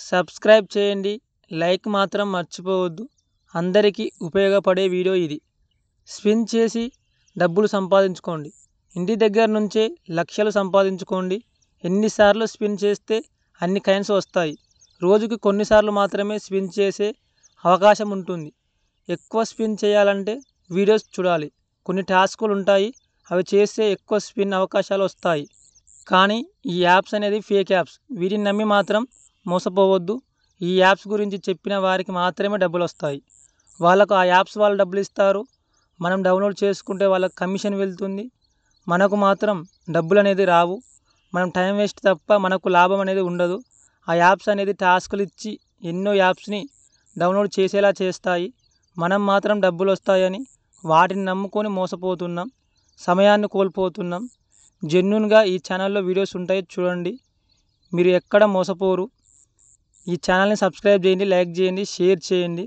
Subscribe చేయండి, like మాత్రం మర్చిపోవద్దు. అందరికీ ఉపయోగపడే వీడియో ఇది. స్పిన్ చేసి డబ్బులు సంపాదించుకోండి. ఇంటి దగ్గర నుంచే లక్షలు సంపాదించుకోండి. ఎన్నిసార్లు స్పిన్ చేస్తే అన్ని కాయిన్స్ వస్తాయి. రోజుకి కొన్నిసార్లు మాత్రమే స్పిన్ చేసే అవకాశం ఉంటుంది. ఎక్కువ స్పిన్ చేయాలంటే వీడియోస్ చూడాలి. కొన్ని టాస్కులు ఉంటాయి, అవి చేస్తే ఎక్కువ స్పిన్ అవకాశాలు వస్తాయి. కానీ ఈ యాప్స్ అనేది ఫేక్ యాప్స్. వీటిని నమ్మి మాత్రం మోసపోవద్దు. ఈ యాప్స్ గురించి చెప్పిన వారికి మాత్రమే డబ్బులు వస్తాయి. వాళ్ళకు ఆ యాప్స్ వాళ్ళు డబ్బులు ఇస్తారు. మనం డౌన్లోడ్ చేసుకుంటే వాళ్ళకి కమిషన్ వెళ్తుంది. మనకు మాత్రం డబ్బులు అనేది రావు. మనం టైం వేస్ట్ తప్ప మనకు లాభం అనేది ఉండదు. ఆ యాప్స్ అనేది టాస్కులు ఇచ్చి ఎన్నో యాప్స్ని డౌన్లోడ్ చేసేలా చేస్తాయి. మనం మాత్రం డబ్బులు వస్తాయని వాటిని నమ్ముకొని మోసపోతున్నాం, సమయాన్ని కోల్పోతున్నాం. జెన్యూన్గా ఈ ఛానల్లో వీడియోస్ ఉంటాయి, చూడండి. మీరు ఎక్కడ మోసపోరు. ఈ ఛానల్ని సబ్స్క్రైబ్ చేయండి, లైక్ చేయండి, షేర్ చేయండి.